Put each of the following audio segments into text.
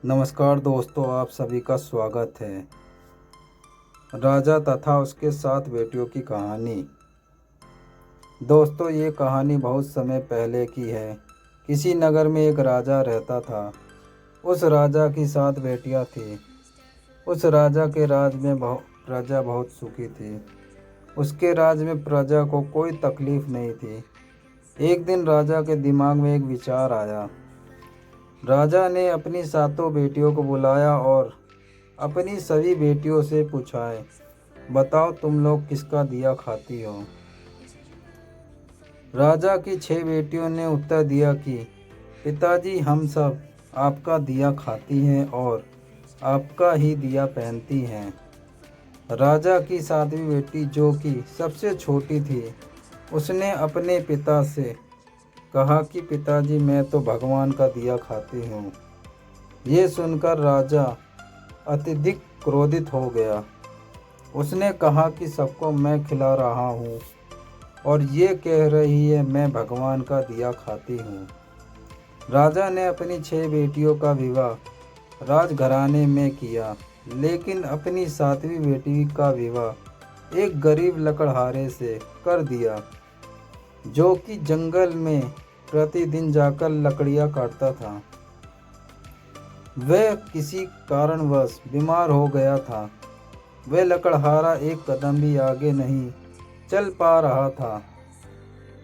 नमस्कार दोस्तों, आप सभी का स्वागत है। राजा तथा उसके 7 बेटियों की कहानी। दोस्तों, ये कहानी बहुत समय पहले की है। किसी नगर में एक राजा रहता था। उस राजा की 7 बेटियां थीं। उस राजा के राज में प्रजा बहुत सुखी थी। उसके राज में प्रजा को कोई तकलीफ नहीं थी। एक दिन राजा के दिमाग में एक विचार आया। राजा ने अपनी 7 बेटियों को बुलाया और अपनी सभी बेटियों से पूछा, बताओ तुम लोग किसका दिया खाती हो। राजा की 6 बेटियों ने उत्तर दिया कि पिताजी, हम सब आपका दिया खाती हैं और आपका ही दिया पहनती हैं। राजा की 7वीं बेटी, जो कि सबसे छोटी थी, उसने अपने पिता से कहा कि पिताजी, मैं तो भगवान का दिया खाती हूँ। ये सुनकर राजा अत्यधिक क्रोधित हो गया। उसने कहा कि सबको मैं खिला रहा हूँ और ये कह रही है मैं भगवान का दिया खाती हूँ। राजा ने अपनी 6 बेटियों का विवाह राजघराने में किया, लेकिन अपनी 7वीं बेटी का विवाह एक गरीब लकड़हारे से कर दिया, जो कि जंगल में प्रतिदिन जाकर लकड़ियाँ काटता था। वह किसी कारणवश बीमार हो गया था। वह लकड़हारा एक कदम भी आगे नहीं चल पा रहा था।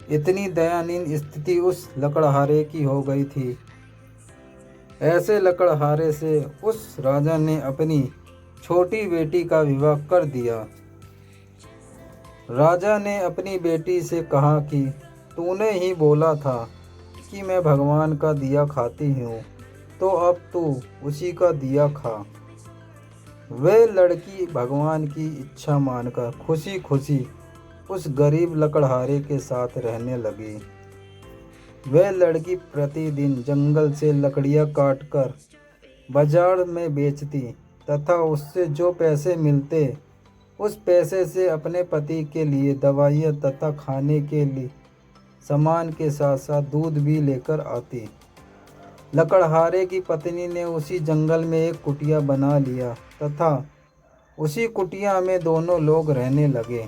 इतनी दयनीय स्थिति उस लकड़हारे की हो गई थी। ऐसे लकड़हारे से उस राजा ने अपनी छोटी बेटी का विवाह कर दिया। राजा ने अपनी बेटी से कहा कि तूने ही बोला था कि मैं भगवान का दिया खाती हूँ, तो अब तू उसी का दिया खा। वह लड़की भगवान की इच्छा मानकर खुशी खुशी उस गरीब लकड़हारे के साथ रहने लगी। वह लड़की प्रतिदिन जंगल से लकड़ियाँ काटकर बाजार में बेचती तथा उससे जो पैसे मिलते, उस पैसे से अपने पति के लिए दवाइयाँ तथा खाने के लिए सामान के साथ साथ दूध भी लेकर आती। लकड़हारे की पत्नी ने उसी जंगल में एक कुटिया बना लिया तथा उसी कुटिया में दोनों लोग रहने लगे।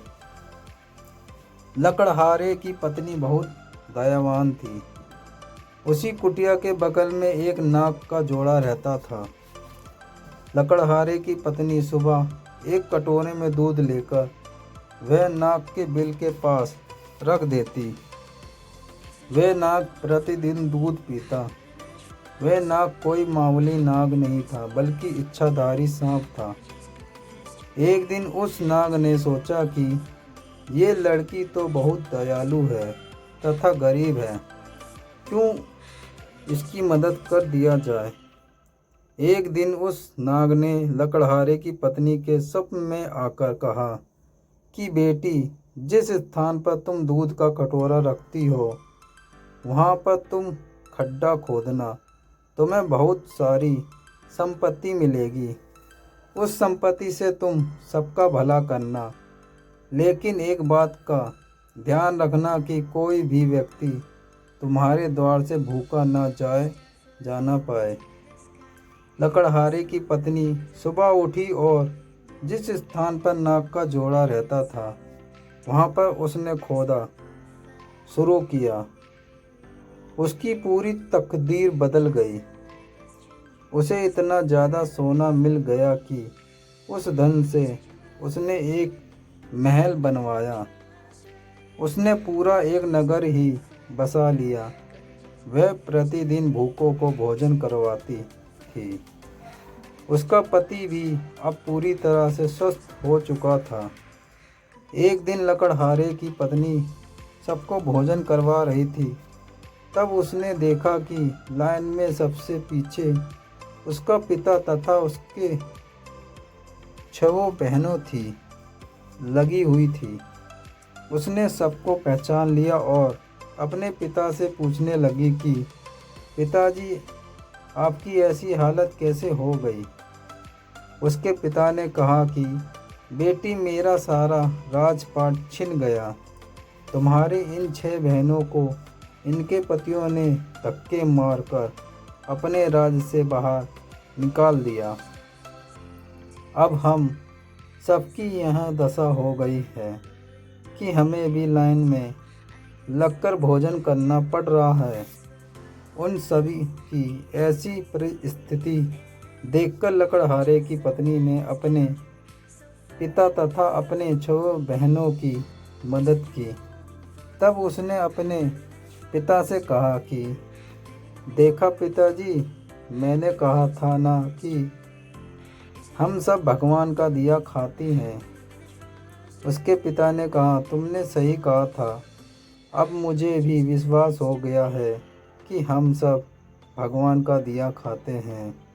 लकड़हारे की पत्नी बहुत दयावान थी। उसी कुटिया के बगल में एक नाग का जोड़ा रहता था। लकड़हारे की पत्नी सुबह एक कटोरे में दूध लेकर वह नाग के बिल के पास रख देती। वह नाग प्रतिदिन दूध पीता। वह नाग कोई मामूली नाग नहीं था, बल्कि इच्छाधारी सांप था। एक दिन उस नाग ने सोचा कि ये लड़की तो बहुत दयालु है तथा गरीब है, क्यों इसकी मदद कर दिया जाए। एक दिन उस नाग ने लकड़हारे की पत्नी के स्वप्न में आकर कहा कि बेटी, जिस स्थान पर तुम दूध का कटोरा रखती हो, वहाँ पर तुम खड्डा खोदना, तुम्हें बहुत सारी संपत्ति मिलेगी। उस संपत्ति से तुम सबका भला करना, लेकिन एक बात का ध्यान रखना कि कोई भी व्यक्ति तुम्हारे द्वार से भूखा न जाना पाए। लकड़हारे की पत्नी सुबह उठी और जिस स्थान पर नाग का जोड़ा रहता था, वहाँ पर उसने खोदा शुरू किया। उसकी पूरी तकदीर बदल गई। उसे इतना ज़्यादा सोना मिल गया कि उस धन से उसने एक महल बनवाया। उसने पूरा एक नगर ही बसा लिया। वह प्रतिदिन भूखों को भोजन करवाती थी। उसका पति भी अब पूरी तरह से स्वस्थ हो चुका था। एक दिन लकड़हारे की पत्नी सबको भोजन करवा रही थी। तब उसने देखा कि लाइन में सबसे पीछे उसका पिता तथा उसके 6 बहनों थी लगी हुई थी। उसने सबको पहचान लिया और अपने पिता से पूछने लगी कि पिताजी, आपकी ऐसी हालत कैसे हो गई। उसके पिता ने कहा कि बेटी, मेरा सारा राजपाट छिन गया। तुम्हारी इन 6 बहनों को इनके पतियों ने धक्के मारकर अपने राज्य से बाहर निकाल दिया। अब हम सबकी यह दशा हो गई है कि हमें भी लाइन में लगकर भोजन करना पड़ रहा है। उन सभी की ऐसी परिस्थिति देखकर लकड़हारे की पत्नी ने अपने पिता तथा अपने 6 बहनों की मदद की। तब उसने अपने पिता से कहा कि देखा पिताजी, मैंने कहा था ना कि हम सब भगवान का दिया खाती हैं। उसके पिता ने कहा तुमने सही कहा था। अब मुझे भी विश्वास हो गया है कि हम सब भगवान का दिया खाते हैं।